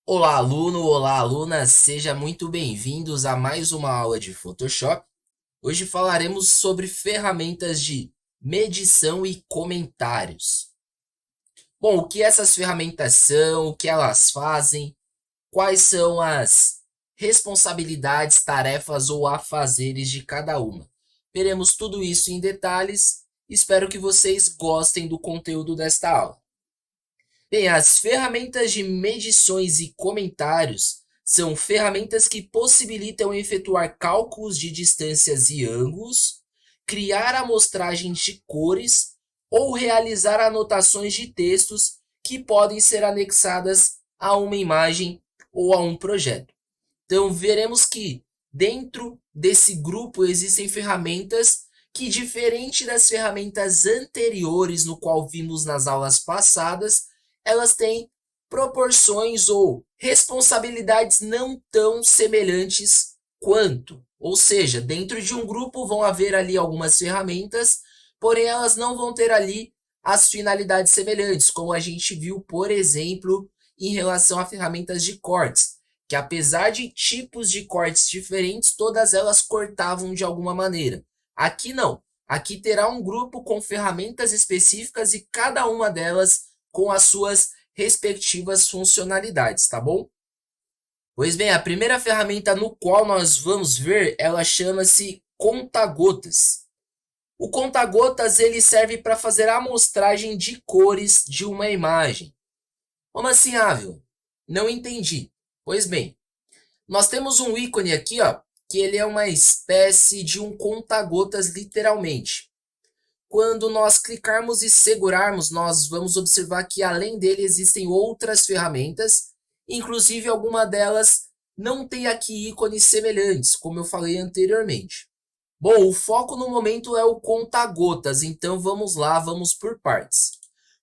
Olá, aluno, olá, aluna, seja muito bem-vindos a mais uma aula de Photoshop. Hoje falaremos sobre ferramentas de medição e comentários. Bom, o que essas ferramentas são, o que elas fazem, quais são as responsabilidades, tarefas ou afazeres de cada uma. Veremos tudo isso em detalhes. Espero que vocês gostem do conteúdo desta aula. Bem, as ferramentas de medições e comentários são ferramentas que possibilitam efetuar cálculos de distâncias e ângulos, criar amostragens de cores ou realizar anotações de textos que podem ser anexadas a uma imagem ou a um projeto. Então, veremos que dentro desse grupo existem ferramentas que, diferente das ferramentas anteriores, no qual vimos nas aulas passadas, elas têm proporções ou responsabilidades não tão semelhantes quanto. Ou seja, dentro de um grupo vão haver ali algumas ferramentas, porém elas não vão ter ali as finalidades semelhantes, como a gente viu, por exemplo, em relação a ferramentas de cortes, que apesar de tipos de cortes diferentes, todas elas cortavam de alguma maneira. Aqui não. Aqui terá um grupo com ferramentas específicas e cada uma delas com as suas respectivas funcionalidades, tá bom? Pois bem, a primeira ferramenta no qual nós vamos ver, ela chama-se conta-gotas. O conta-gotas ele serve para fazer a amostragem de cores de uma imagem. Como assim, Ávila? Não entendi. Pois bem, nós temos um ícone aqui, ó, que ele é uma espécie de um conta-gotas literalmente. Quando nós clicarmos e segurarmos, nós vamos observar que além dele existem outras ferramentas, inclusive alguma delas não tem aqui ícones semelhantes, como eu falei anteriormente. Bom, o foco no momento é o conta-gotas, então vamos lá, vamos por partes.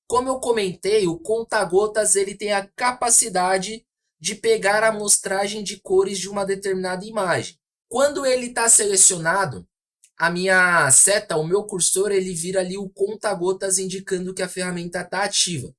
Como eu comentei, o conta-gotas ele tem a capacidade de pegar a amostragem de cores de uma determinada imagem. Quando ele está selecionado, a minha seta, o meu cursor, ele vira ali o conta-gotas indicando que a ferramenta está ativa.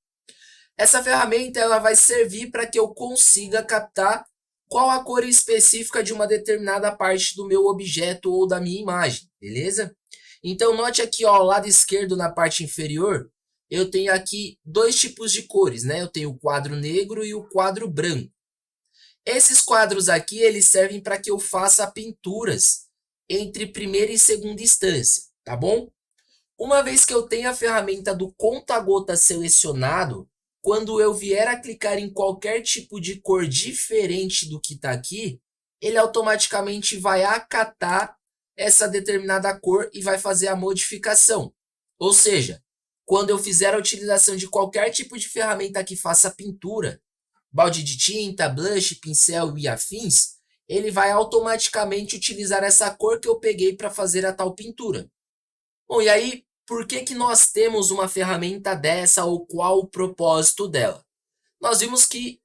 Essa ferramenta ela vai servir para que eu consiga captar qual a cor específica de uma determinada parte do meu objeto ou da minha imagem, beleza? Então note aqui, ó, ao lado esquerdo na parte inferior, eu tenho aqui dois tipos de cores, né? Eu tenho o quadro negro e o quadro branco. Esses quadros aqui, eles servem para que eu faça pinturas entre primeira e segunda instância, tá bom? Uma vez que eu tenho a ferramenta do conta-gotas selecionado, quando eu vier a clicar em qualquer tipo de cor diferente do que está aqui, ele automaticamente vai acatar essa determinada cor e vai fazer a modificação. Ou seja, quando eu fizer a utilização de qualquer tipo de ferramenta que faça pintura, balde de tinta, blush, pincel e afins, ele vai automaticamente utilizar essa cor que eu peguei para fazer a tal pintura. Bom, e aí, por que que nós temos uma ferramenta dessa ou qual o propósito dela? Nós vimos que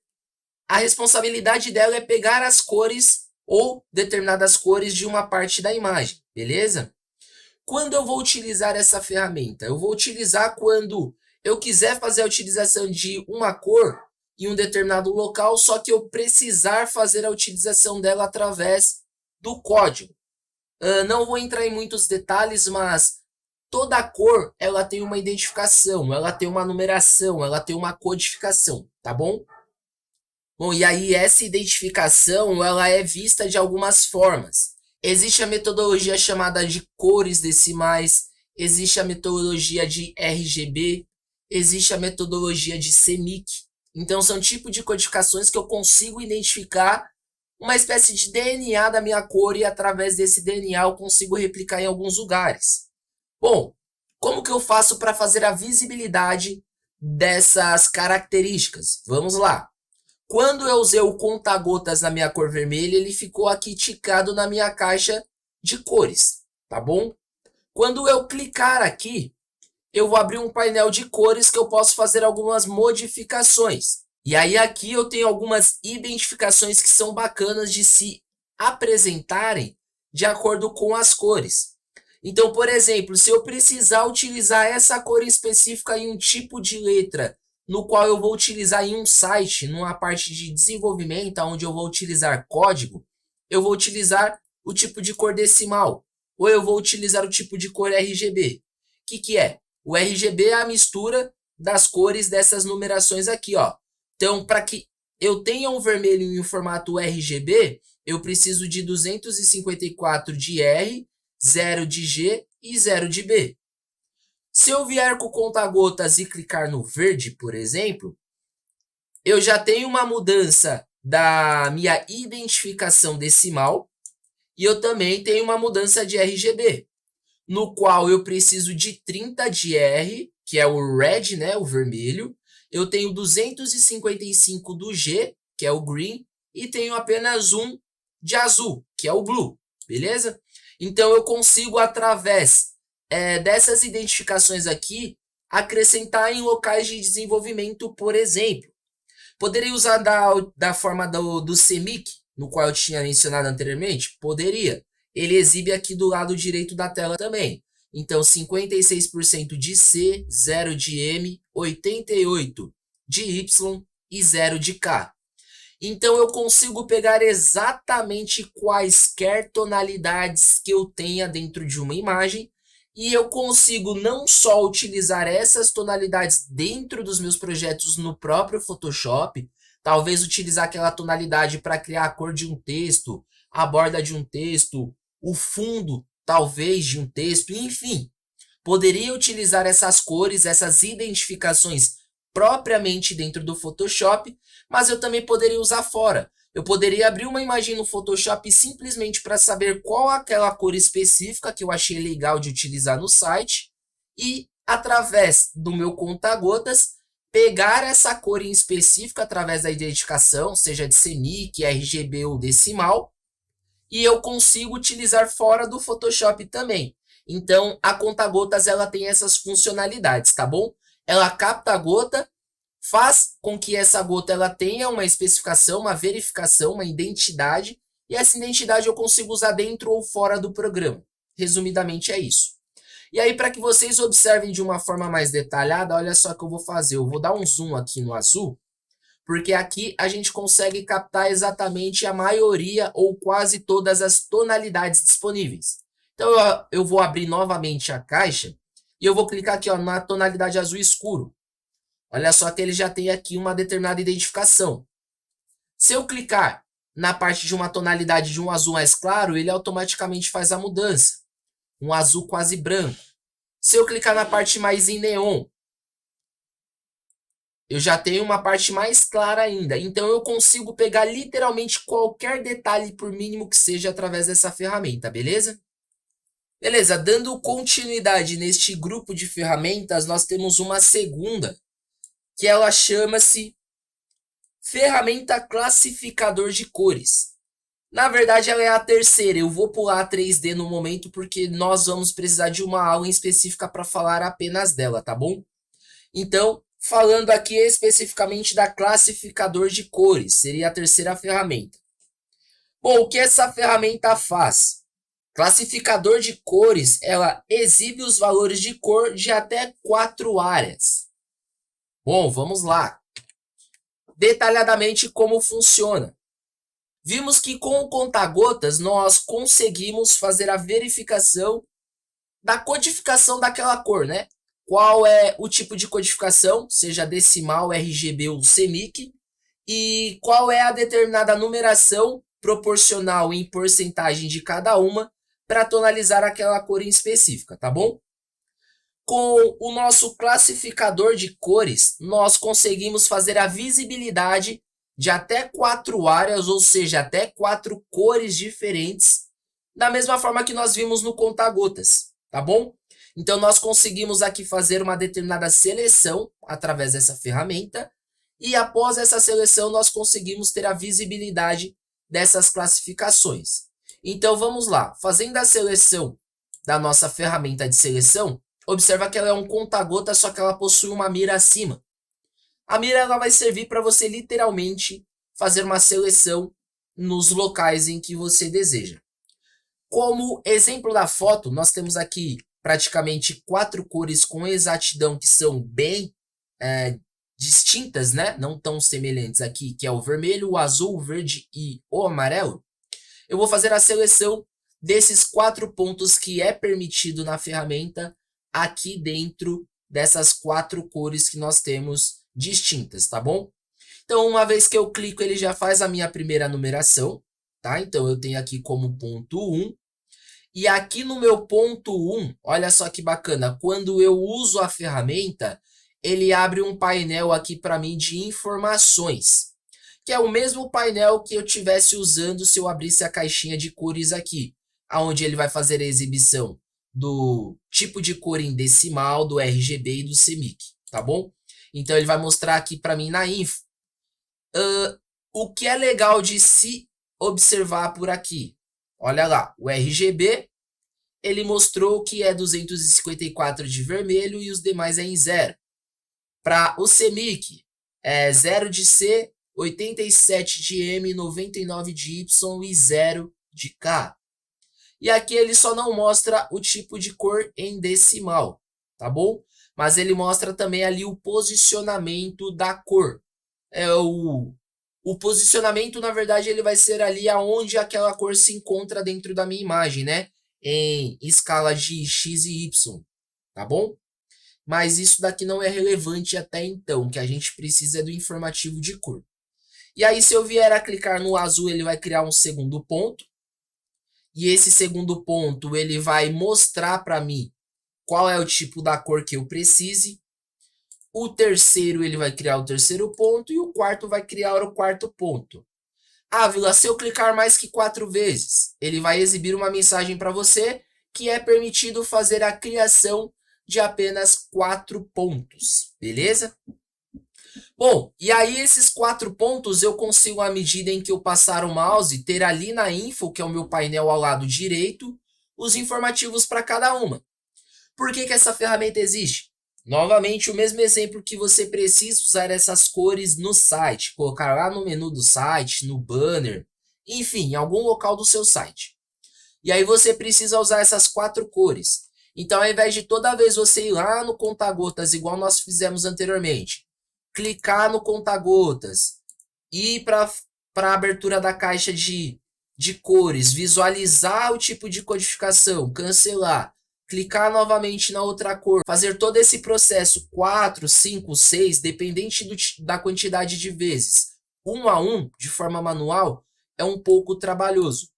a responsabilidade dela é pegar as cores ou determinadas cores de uma parte da imagem, beleza? Quando eu vou utilizar essa ferramenta? Eu vou utilizar quando eu quiser fazer a utilização de uma cor em um determinado local, só que eu precisar fazer a utilização dela através do código. Não vou entrar em muitos detalhes, mas toda cor ela tem uma identificação, ela tem uma numeração, ela tem uma codificação, tá bom? Bom, e aí essa identificação ela é vista de algumas formas. Existe a metodologia chamada de cores decimais, existe a metodologia de RGB, existe a metodologia de CMYK. Então são tipos de codificações que eu consigo identificar uma espécie de DNA da minha cor e através desse DNA eu consigo replicar em alguns lugares. Bom, como que eu faço para fazer a visibilidade dessas características? Vamos lá. Quando eu usei o conta-gotas na minha cor vermelha, ele ficou aqui ticado na minha caixa de cores, tá bom? Quando eu clicar aqui, eu vou abrir um painel de cores que eu posso fazer algumas modificações. E aí aqui eu tenho algumas identificações que são bacanas de se apresentarem de acordo com as cores. Então, por exemplo, se eu precisar utilizar essa cor específica em um tipo de letra no qual eu vou utilizar em um site, numa parte de desenvolvimento, onde eu vou utilizar código, eu vou utilizar o tipo de cor decimal, ou eu vou utilizar o tipo de cor RGB. O que é? O RGB é a mistura das cores dessas numerações aqui, ó. Então, para que eu tenha um vermelho em um formato RGB, eu preciso de 254 de R, 0 de G e 0 de B. Se eu vier com o conta-gotas e clicar no verde, por exemplo, eu já tenho uma mudança da minha identificação decimal e eu também tenho uma mudança de RGB, no qual eu preciso de 30 de R, que é o red, né, o vermelho. Eu tenho 255 do G, que é o green, e tenho apenas um de azul, que é o blue, beleza? Então eu consigo, através dessas identificações aqui, acrescentar em locais de desenvolvimento, por exemplo. Poderia usar da forma do CMYK, no qual eu tinha mencionado anteriormente? Poderia. Ele exibe aqui do lado direito da tela também. Então, 56% de C, 0 de M, 88% de Y e 0 de K. Então, eu consigo pegar exatamente quaisquer tonalidades que eu tenha dentro de uma imagem e eu consigo não só utilizar essas tonalidades dentro dos meus projetos no próprio Photoshop, talvez utilizar aquela tonalidade para criar a cor de um texto, a borda de um texto, o fundo, talvez, de um texto, enfim. Poderia utilizar essas cores, essas identificações propriamente dentro do Photoshop, mas eu também poderia usar fora. Eu poderia abrir uma imagem no Photoshop simplesmente para saber qual aquela cor específica que eu achei legal de utilizar no site e, através do meu conta-gotas, pegar essa cor em específico através da identificação, seja de CMYK, RGB ou decimal, e eu consigo utilizar fora do Photoshop também. Então, a conta-gotas ela tem essas funcionalidades, tá bom? Ela capta a gota, faz com que essa gota ela tenha uma especificação, uma verificação, uma identidade, e essa identidade eu consigo usar dentro ou fora do programa. Resumidamente é isso. E aí, para que vocês observem de uma forma mais detalhada, olha só o que eu vou fazer. Eu vou dar um zoom aqui no azul, porque aqui a gente consegue captar exatamente a maioria ou quase todas as tonalidades disponíveis. Então, eu vou abrir novamente a caixa e eu vou clicar aqui, ó, na tonalidade azul escuro. Olha só que ele já tem aqui uma determinada identificação. Se eu clicar na parte de uma tonalidade de um azul mais claro, ele automaticamente faz a mudança. Um azul quase branco. Se eu clicar na parte mais em neon, eu já tenho uma parte mais clara ainda. Então eu consigo pegar literalmente qualquer detalhe, por mínimo que seja, através dessa ferramenta, beleza? Beleza, dando continuidade neste grupo de ferramentas, nós temos uma segunda, que ela chama-se ferramenta classificador de cores. Na verdade, ela é a terceira. Eu vou pular a 3D no momento porque nós vamos precisar de uma aula em específica para falar apenas dela, tá bom? Então, falando aqui especificamente da classificador de cores, seria a terceira ferramenta. Bom, o que essa ferramenta faz? Classificador de cores, ela exibe os valores de cor de até 4 áreas. Bom, vamos lá. Detalhadamente como funciona. Vimos que com o conta-gotas nós conseguimos fazer a verificação da codificação daquela cor, né? Qual é o tipo de codificação, seja decimal, RGB ou CMYK, e qual é a determinada numeração proporcional em porcentagem de cada uma para tonalizar aquela cor em específica, tá bom? Com o nosso classificador de cores, nós conseguimos fazer a visibilidade de até 4 áreas, ou seja, até 4 cores diferentes, da mesma forma que nós vimos no conta-gotas, tá bom? Então, nós conseguimos aqui fazer uma determinada seleção através dessa ferramenta, e após essa seleção, nós conseguimos ter a visibilidade dessas classificações. Então, vamos lá. Fazendo a seleção da nossa ferramenta de seleção, observa que ela é um conta-gota, só que ela possui uma mira acima. A mira ela vai servir para você literalmente fazer uma seleção nos locais em que você deseja. Como exemplo da foto, nós temos aqui praticamente 4 cores com exatidão que são bem distintas, né? Não tão semelhantes aqui, que é o vermelho, o azul, o verde e o amarelo, eu vou fazer a seleção desses 4 pontos que é permitido na ferramenta aqui dentro dessas 4 cores que nós temos distintas, tá bom? Então, uma vez que eu clico, ele já faz a minha primeira numeração, tá? Então, eu tenho aqui como ponto 1. E aqui no meu ponto 1, olha só que bacana, quando eu uso a ferramenta, ele abre um painel aqui para mim de informações, que é o mesmo painel que eu tivesse usando se eu abrisse a caixinha de cores aqui, aonde ele vai fazer a exibição do tipo de cor em decimal, do RGB e do CMYK, tá bom? Então ele vai mostrar aqui para mim na info. O que é legal de se observar por aqui? Olha lá, o RGB, ele mostrou que é 254 de vermelho e os demais é em 0. Para o CMYK, é 0 de C, 87 de M, 99 de Y e 0 de K. E aqui ele só não mostra o tipo de cor em decimal, tá bom? Mas ele mostra também ali o posicionamento da cor. O posicionamento, na verdade, ele vai ser ali aonde aquela cor se encontra dentro da minha imagem, né? Em escala de X e Y, tá bom? Mas isso daqui não é relevante até então, o que a gente precisa é do informativo de cor. E aí, se eu vier a clicar no azul, ele vai criar um segundo ponto. E esse segundo ponto, ele vai mostrar para mim qual é o tipo da cor que eu precise. O terceiro, ele vai criar o terceiro ponto. E o quarto vai criar o quarto ponto. Ávila, se eu clicar mais que 4 vezes, ele vai exibir uma mensagem para você que é permitido fazer a criação de apenas 4 pontos, beleza? Bom, e aí esses 4 pontos eu consigo, à medida em que eu passar o mouse, ter ali na info, que é o meu painel ao lado direito, os informativos para cada uma. Por que essa ferramenta existe? Novamente, o mesmo exemplo que você precisa usar essas cores no site, colocar lá no menu do site, no banner, enfim, em algum local do seu site. E aí você precisa usar essas 4 cores. Então, ao invés de toda vez você ir lá no conta-gotas, igual nós fizemos anteriormente, clicar no conta-gotas, ir para a abertura da caixa de cores, visualizar o tipo de codificação, cancelar, clicar novamente na outra cor, fazer todo esse processo 4, 5, 6, dependente da quantidade de vezes, 1 a 1, de forma manual, é um pouco trabalhoso.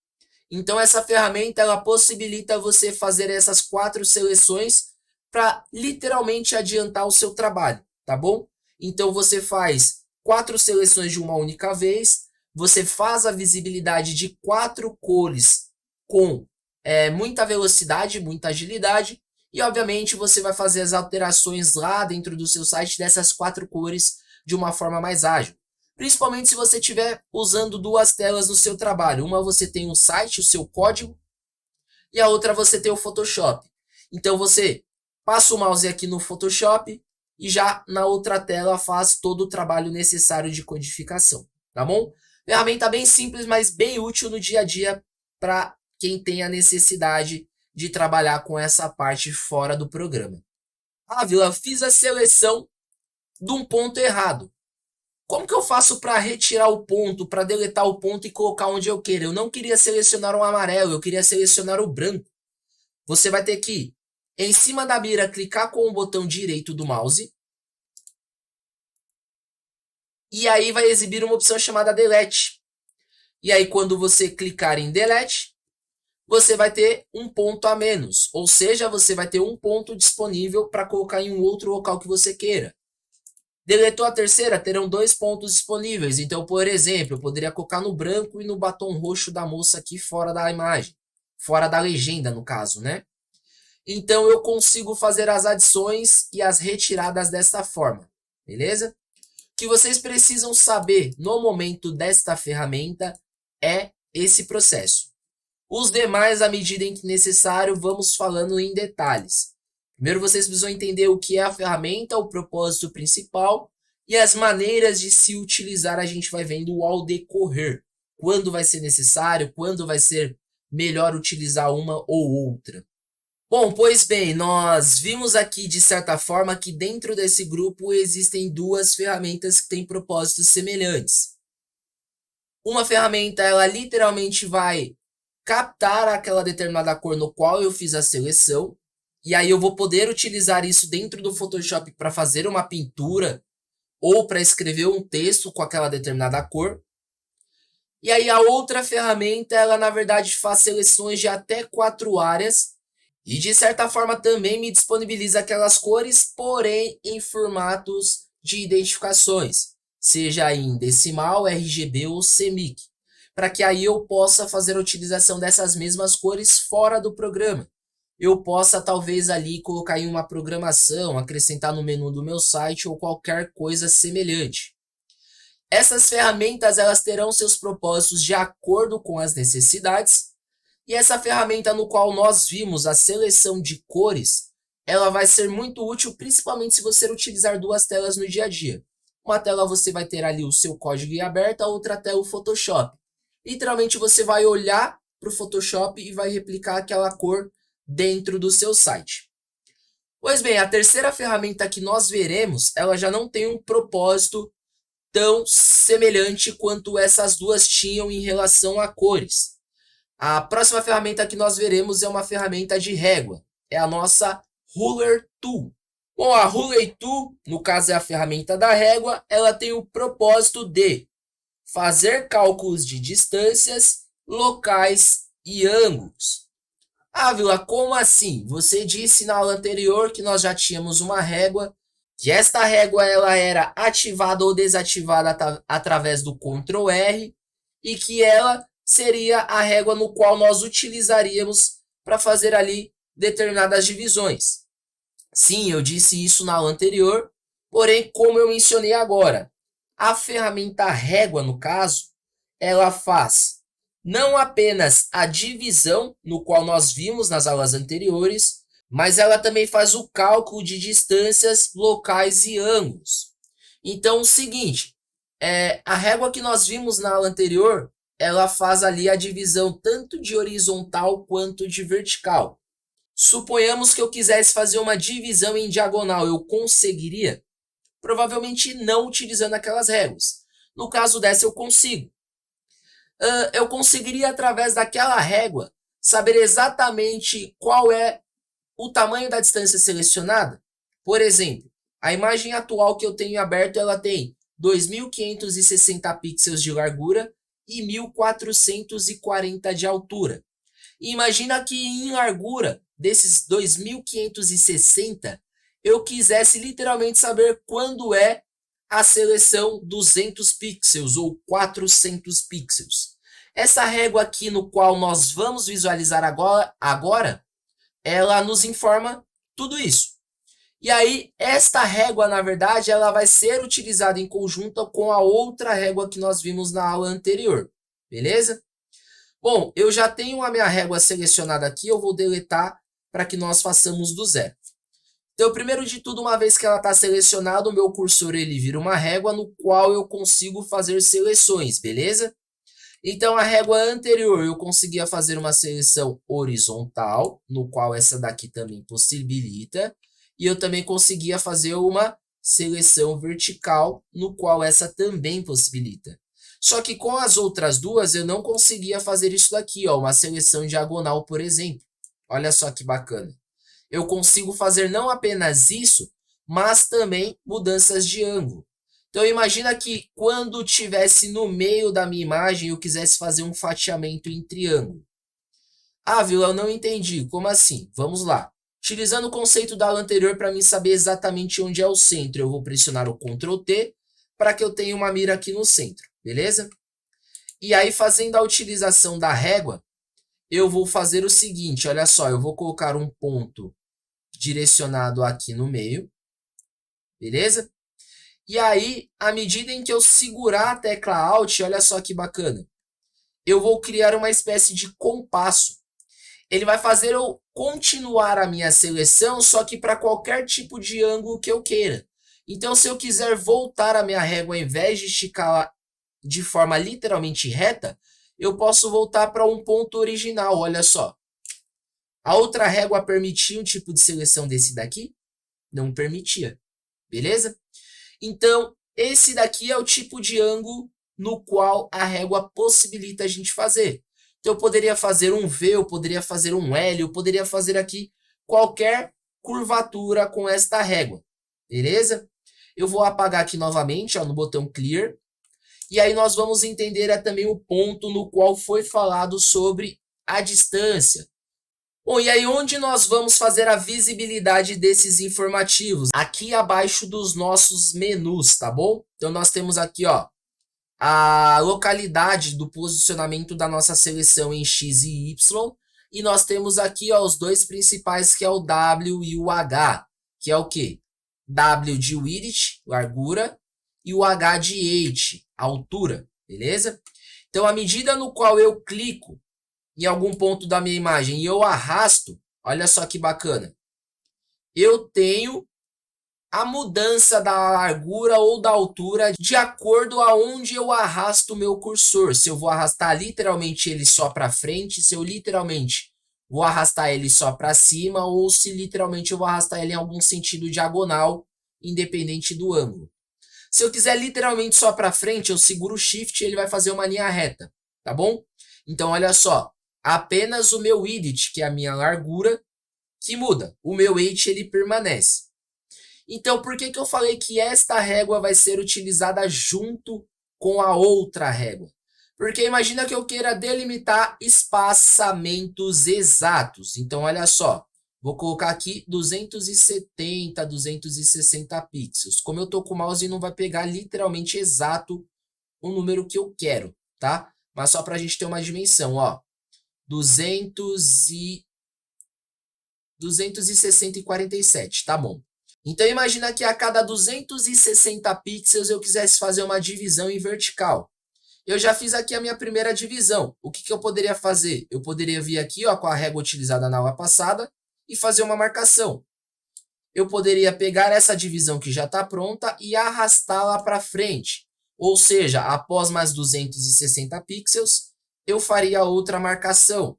Então essa ferramenta ela possibilita você fazer essas 4 seleções para literalmente adiantar o seu trabalho, tá bom? Então você faz 4 seleções de uma única vez, você faz a visibilidade de 4 cores com muita velocidade, muita agilidade, e obviamente você vai fazer as alterações lá dentro do seu site dessas 4 cores de uma forma mais ágil. Principalmente se você estiver usando 2 telas no seu trabalho. Uma você tem um site, o seu código, e a outra você tem o Photoshop. Então você passa o mouse aqui no Photoshop e já na outra tela faz todo o trabalho necessário de codificação, tá bom? Ferramenta bem simples, mas bem útil no dia a dia para quem tem a necessidade de trabalhar com essa parte fora do programa. Vila, fiz a seleção de um ponto errado. Como que eu faço para retirar o ponto, para deletar o ponto e colocar onde eu quero? Eu não queria selecionar o amarelo, eu queria selecionar o branco. Você vai ter que, em cima da mira, clicar com o botão direito do mouse. E aí vai exibir uma opção chamada Delete. E aí quando você clicar em Delete, você vai ter um ponto a menos. Ou seja, você vai ter um ponto disponível para colocar em um outro local que você queira. Deletou a terceira, terão 2 pontos disponíveis. Então, por exemplo, eu poderia colocar no branco e no batom roxo da moça aqui fora da imagem. Fora da legenda, no caso, né? Então, eu consigo fazer as adições e as retiradas desta forma. Beleza? O que vocês precisam saber no momento desta ferramenta é esse processo. Os demais, à medida em que necessário, vamos falando em detalhes. Primeiro vocês precisam entender o que é a ferramenta, o propósito principal e as maneiras de se utilizar a gente vai vendo ao decorrer. Quando vai ser necessário, quando vai ser melhor utilizar uma ou outra. Bom, pois bem, nós vimos aqui de certa forma que dentro desse grupo existem duas ferramentas que têm propósitos semelhantes. Uma ferramenta, ela literalmente vai captar aquela determinada cor no qual eu fiz a seleção, e aí eu vou poder utilizar isso dentro do Photoshop para fazer uma pintura ou para escrever um texto com aquela determinada cor. E aí a outra ferramenta, ela na verdade faz seleções de até 4 áreas e de certa forma também me disponibiliza aquelas cores, porém em formatos de identificações, seja em decimal, RGB ou CMYK, para que aí eu possa fazer a utilização dessas mesmas cores fora do programa. Eu possa talvez ali colocar em uma programação, acrescentar no menu do meu site ou qualquer coisa semelhante. Essas ferramentas elas terão seus propósitos de acordo com as necessidades, e essa ferramenta no qual nós vimos a seleção de cores, ela vai ser muito útil principalmente se você utilizar duas telas no dia a dia. Uma tela você vai ter ali o seu código em aberto, a outra tela o Photoshop. Literalmente você vai olhar para o Photoshop e vai replicar aquela cor dentro do seu site. Pois bem, a terceira ferramenta que nós veremos, ela já não tem um propósito tão semelhante quanto essas duas tinham em relação a cores. A próxima ferramenta que nós veremos é uma ferramenta de régua. É a nossa Ruler Tool. Bom, a Ruler Tool, no caso é a ferramenta da régua, ela tem o propósito de fazer cálculos de distâncias, locais e ângulos. Ah, Vila, como assim? Você disse na aula anterior que nós já tínhamos uma régua, que esta régua ela era ativada ou desativada através do Ctrl R e que ela seria a régua no qual nós utilizaríamos para fazer ali determinadas divisões. Sim, eu disse isso na aula anterior, porém, como eu mencionei agora, a ferramenta régua, no caso, ela faz não apenas a divisão, no qual nós vimos nas aulas anteriores, mas ela também faz o cálculo de distâncias, locais e ângulos. Então, o seguinte, a régua que nós vimos na aula anterior, ela faz ali a divisão tanto de horizontal quanto de vertical. Suponhamos que eu quisesse fazer uma divisão em diagonal, eu conseguiria? Provavelmente não utilizando aquelas réguas. No caso dessa, eu consigo. Eu conseguiria, através daquela régua, saber exatamente qual é o tamanho da distância selecionada. Por exemplo, a imagem atual que eu tenho aberto, ela tem 2.560 pixels de largura e 1.440 de altura. E imagina que em largura desses 2.560, eu quisesse literalmente saber quando é a seleção 200 pixels ou 400 pixels. Essa régua aqui no qual nós vamos visualizar agora, ela nos informa tudo isso. E aí, esta régua, na verdade, ela vai ser utilizada em conjunto com a outra régua que nós vimos na aula anterior. Beleza? Bom, eu já tenho a minha régua selecionada aqui, eu vou deletar para que nós façamos do zero. Então, primeiro de tudo, uma vez que ela está selecionada, o meu cursor ele vira uma régua no qual eu consigo fazer seleções, beleza? Então, a régua anterior eu conseguia fazer uma seleção horizontal, no qual essa daqui também possibilita, e eu também conseguia fazer uma seleção vertical, no qual essa também possibilita. Só que com as outras duas eu não conseguia fazer isso daqui, ó, uma seleção diagonal, por exemplo. Olha só que bacana. Eu consigo fazer não apenas isso, mas também mudanças de ângulo. Então imagina que quando tivesse no meio da minha imagem eu quisesse fazer um fatiamento em triângulo. Ah, Vila, eu não entendi. Como assim? Vamos lá. Utilizando o conceito da aula anterior para mim saber exatamente onde é o centro, eu vou pressionar o Ctrl T para que eu tenha uma mira aqui no centro, beleza? E aí fazendo a utilização da régua, eu vou fazer o seguinte, olha só, eu vou colocar um ponto direcionado aqui no meio, beleza? E aí, à medida em que eu segurar a tecla Alt, olha só que bacana, eu vou criar uma espécie de compasso. Ele vai fazer eu continuar a minha seleção, só que para qualquer tipo de ângulo que eu queira. Então, se eu quiser voltar a minha régua, ao invés de esticá-la de forma literalmente reta, eu posso voltar para um ponto original, olha só. A outra régua permitia um tipo de seleção desse daqui? Não permitia, beleza? Então, esse daqui é o tipo de ângulo no qual a régua possibilita a gente fazer. Então, eu poderia fazer um V, eu poderia fazer um L, eu poderia fazer aqui qualquer curvatura com esta régua, beleza? Eu vou apagar aqui novamente, ó, no botão Clear. E aí nós vamos entender também o ponto no qual foi falado sobre a distância. Bom, e aí onde nós vamos fazer a visibilidade desses informativos? Aqui abaixo dos nossos menus, tá bom? Então nós temos aqui, ó, a localidade do posicionamento da nossa seleção em X e Y. E nós temos aqui, ó, os dois principais, que é o W e o H, que é o quê? W de width, largura, e o H de height, altura, beleza? Então, à medida no qual eu clico em algum ponto da minha imagem e eu arrasto, olha só que bacana, eu tenho a mudança da largura ou da altura de acordo aonde eu arrasto o meu cursor. Se eu vou arrastar literalmente ele só para frente, se eu literalmente vou arrastar ele só para cima, ou se literalmente eu vou arrastar ele em algum sentido diagonal, independente do ângulo. Se eu quiser literalmente só para frente, eu seguro o Shift e ele vai fazer uma linha reta, tá bom? Então, olha só, apenas o meu width, que é a minha largura, que muda. O meu height, ele permanece. Então, por que eu falei que esta régua vai ser utilizada junto com a outra régua? Porque imagina que eu queira delimitar espaçamentos exatos. Então, olha só. Vou colocar aqui 270, 260 pixels. Como eu estou com o mouse, não vai pegar literalmente exato o número que eu quero, tá? Mas só para a gente ter uma dimensão, ó. 260 e 47, tá bom. Então imagina que a cada 260 pixels eu quisesse fazer uma divisão em vertical. Eu já fiz aqui a minha primeira divisão. O que eu poderia fazer? Eu poderia vir aqui, ó, com a régua utilizada na aula passada e fazer uma marcação. Eu poderia pegar essa divisão que já está pronta e arrastá-la para frente. Ou seja, após mais 260 pixels, eu faria outra marcação.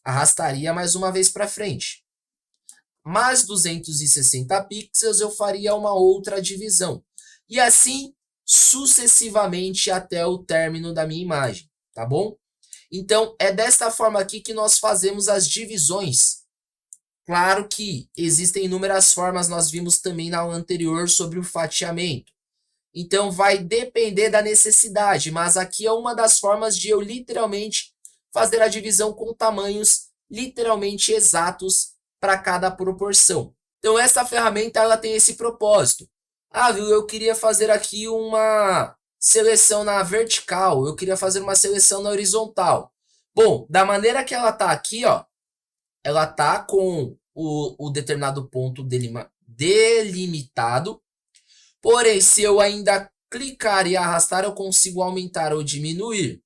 Arrastaria mais uma vez para frente. Mais 260 pixels, eu faria uma outra divisão. E assim sucessivamente até o término da minha imagem, tá bom? Então, é desta forma aqui que nós fazemos as divisões. Claro que existem inúmeras formas, nós vimos também na aula anterior sobre o fatiamento. Então, vai depender da necessidade, mas aqui é uma das formas de eu literalmente fazer a divisão com tamanhos literalmente exatos para cada proporção. Então, essa ferramenta ela tem esse propósito. Ah, viu, eu queria fazer aqui uma seleção na vertical, eu queria fazer uma seleção na horizontal. Bom, da maneira que ela está aqui, ó, ela tá com o determinado ponto delimitado. Porém, se eu ainda clicar e arrastar, eu consigo aumentar ou diminuir.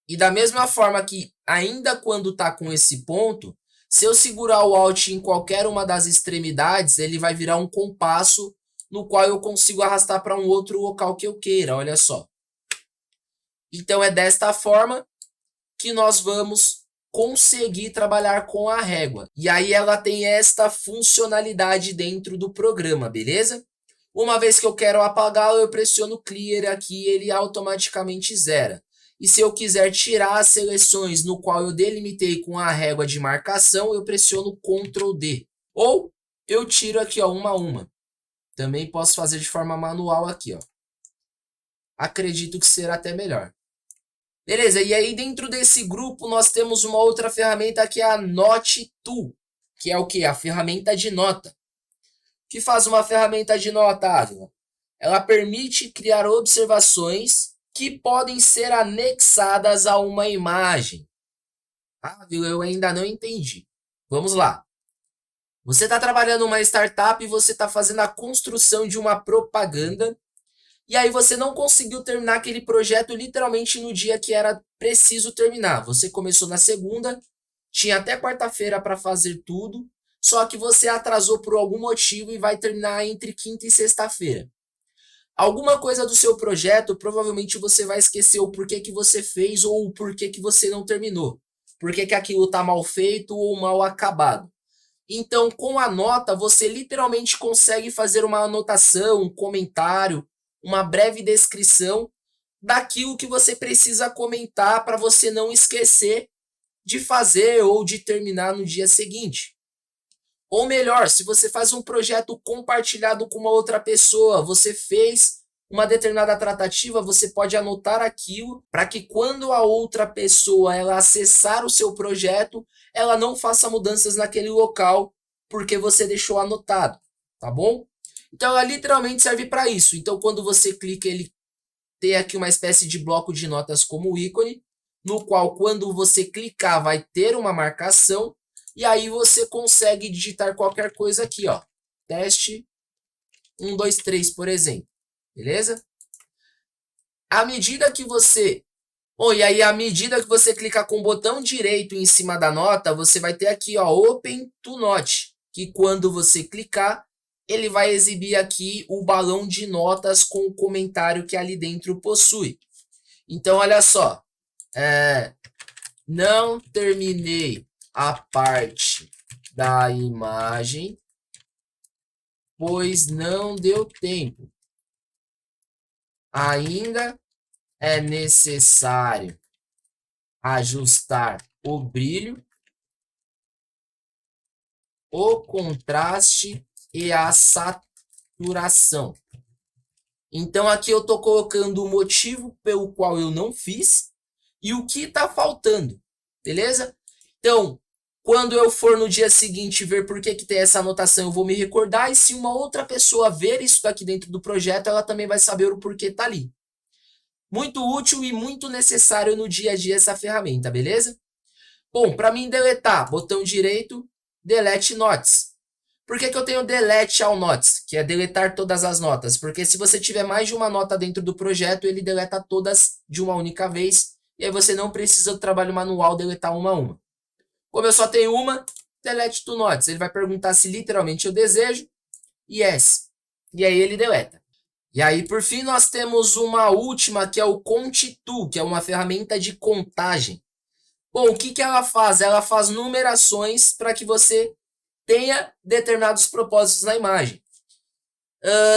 E da mesma forma que ainda quando está com esse ponto, se eu segurar o Alt em qualquer uma das extremidades, ele vai virar um compasso no qual eu consigo arrastar para um outro local que eu queira, olha só. Então é desta forma que nós vamos conseguir trabalhar com a régua. E aí ela tem esta funcionalidade dentro do programa, beleza? Uma vez que eu quero apagá-lo, eu pressiono Clear aqui e ele automaticamente zera. E se eu quiser tirar as seleções no qual eu delimitei com a régua de marcação, eu pressiono Ctrl D. Ou eu tiro aqui, ó, uma a uma. Também posso fazer de forma manual aqui, ó. Acredito que será até melhor. Beleza, e aí dentro desse grupo nós temos uma outra ferramenta que é a Note Tool, que é o que? A ferramenta de nota. O que faz uma ferramenta de nota, Ávila? Ela permite criar observações que podem ser anexadas a uma imagem. Ávila, eu ainda não entendi. Vamos lá. Você está trabalhando numa startup e você está fazendo a construção de uma propaganda. E aí você não conseguiu terminar aquele projeto literalmente no dia que era preciso terminar. Você começou na segunda, tinha até quarta-feira para fazer tudo, só que você atrasou por algum motivo e vai terminar entre quinta e sexta-feira. Alguma coisa do seu projeto, provavelmente você vai esquecer o porquê que você fez ou o porquê que você não terminou. por que que aquilo está mal feito ou mal acabado. Então, com a nota, você literalmente consegue fazer uma anotação, um comentário, uma breve descrição daquilo que você precisa comentar para você não esquecer de fazer ou de terminar no dia seguinte. Ou melhor, se você faz um projeto compartilhado com uma outra pessoa, você fez uma determinada tratativa, você pode anotar aquilo para que quando a outra pessoa ela acessar o seu projeto, ela não faça mudanças naquele local porque você deixou anotado, tá bom? Então ela literalmente serve para isso. Então quando você clica, ele tem aqui uma espécie de bloco de notas como ícone, no qual quando você clicar vai ter uma marcação e aí você consegue digitar qualquer coisa aqui, ó. Teste 1, 2, 3, por exemplo. Beleza? À medida que você... e aí à medida que você clicar com o botão direito em cima da nota, você vai ter aqui, ó, Open to Note, que quando você clicar, ele vai exibir aqui o balão de notas com o comentário que ali dentro possui. Então, olha só. Não terminei a parte da imagem, pois não deu tempo. Ainda é necessário ajustar o brilho, o contraste e a saturação. Então aqui eu estou colocando o motivo pelo qual eu não fiz e o que está faltando, beleza? Então, quando eu for no dia seguinte ver por que tem essa anotação, eu vou me recordar, e se uma outra pessoa ver isso daqui dentro do projeto, ela também vai saber o porquê está ali. Muito útil e muito necessário no dia a dia essa ferramenta, beleza? Bom, para mim deletar, botão direito, Delete Notes. Por que eu tenho Delete All Notes, que é deletar todas as notas? Porque se você tiver mais de uma nota dentro do projeto, ele deleta todas de uma única vez, e aí você não precisa do trabalho manual deletar uma a uma. Como eu só tenho uma, Delete to Notes. Ele vai perguntar se literalmente eu desejo, Yes. E aí ele deleta. E aí, por fim, nós temos uma última, que é o Count To, que é uma ferramenta de contagem. Bom, o que ela faz? Ela faz numerações para que você tenha determinados propósitos na imagem.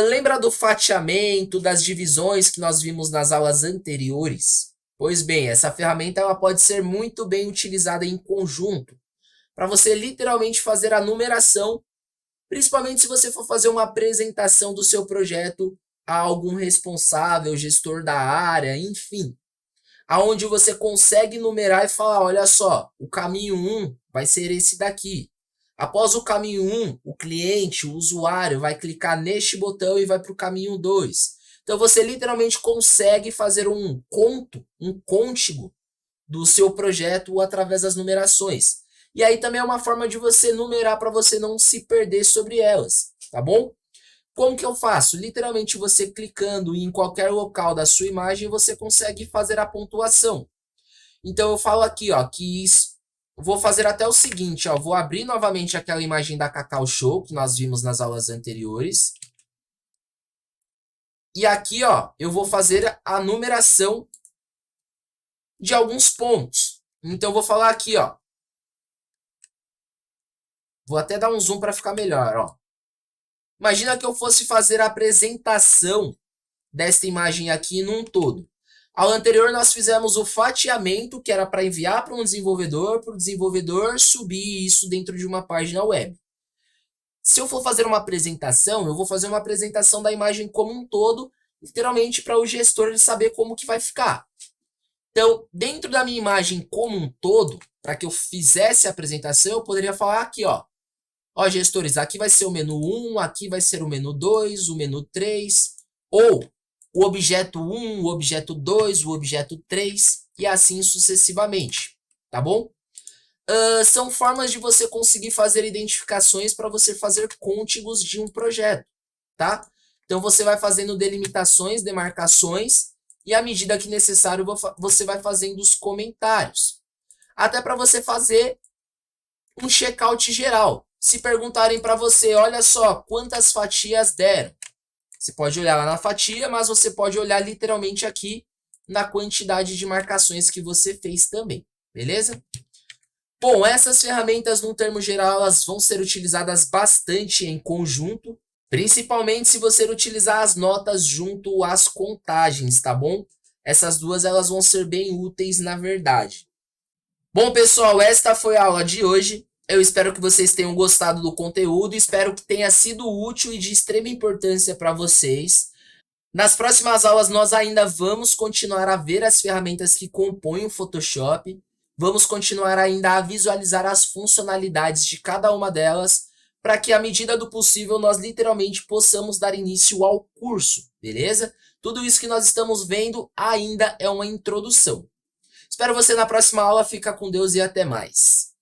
Lembra do fatiamento, das divisões que nós vimos nas aulas anteriores? Pois bem, essa ferramenta ela pode ser muito bem utilizada em conjunto, para você literalmente fazer a numeração, principalmente se você for fazer uma apresentação do seu projeto a algum responsável, gestor da área, enfim. Aonde você consegue numerar e falar, olha só, o caminho 1 vai ser esse daqui. Após o caminho 1, o cliente, o usuário, vai clicar neste botão e vai para o caminho 2. Então você literalmente consegue fazer um conto, um côntego do seu projeto através das numerações. E aí também é uma forma de você numerar para você não se perder sobre elas, tá bom? Como que eu faço? Literalmente você clicando em qualquer local da sua imagem, você consegue fazer a pontuação. Então eu falo aqui, ó, que isso, vou fazer até o seguinte, ó, vou abrir novamente aquela imagem da Cacau Show que nós vimos nas aulas anteriores. E aqui, ó, eu vou fazer a numeração de alguns pontos. Então eu vou falar aqui, ó. Vou até dar um zoom para ficar melhor, ó. Imagina que eu fosse fazer a apresentação desta imagem aqui num todo. Ao anterior nós fizemos o fatiamento, que era para enviar para o desenvolvedor subir isso dentro de uma página web. Se eu for fazer uma apresentação, eu vou fazer uma apresentação da imagem como um todo, literalmente para o gestor ele saber como que vai ficar. Então, dentro da minha imagem como um todo, para que eu fizesse a apresentação, eu poderia falar aqui, ó. Ó, gestores, aqui vai ser o menu 1, aqui vai ser o menu 2, o menu 3, ou o objeto 1, o objeto 2, o objeto 3, e assim sucessivamente, tá bom? São formas de você conseguir fazer identificações para você fazer côntigos de um projeto, tá? Então você vai fazendo delimitações, demarcações, e à medida que necessário você vai fazendo os comentários. Até para você fazer um checkout geral. Se perguntarem para você, olha só, quantas fatias deram? Você pode olhar lá na fatia, mas você pode olhar literalmente aqui na quantidade de marcações que você fez também, beleza? Bom, essas ferramentas, num termo geral, elas vão ser utilizadas bastante em conjunto, principalmente se você utilizar as notas junto às contagens, tá bom? Essas duas elas vão ser bem úteis na verdade. Bom, pessoal, esta foi a aula de hoje. Eu espero que vocês tenham gostado do conteúdo, espero que tenha sido útil e de extrema importância para vocês. Nas próximas aulas, nós ainda vamos continuar a ver as ferramentas que compõem o Photoshop, vamos continuar ainda a visualizar as funcionalidades de cada uma delas, para que, à medida do possível, nós literalmente possamos dar início ao curso, beleza? Tudo isso que nós estamos vendo ainda é uma introdução. Espero você na próxima aula, fica com Deus e até mais.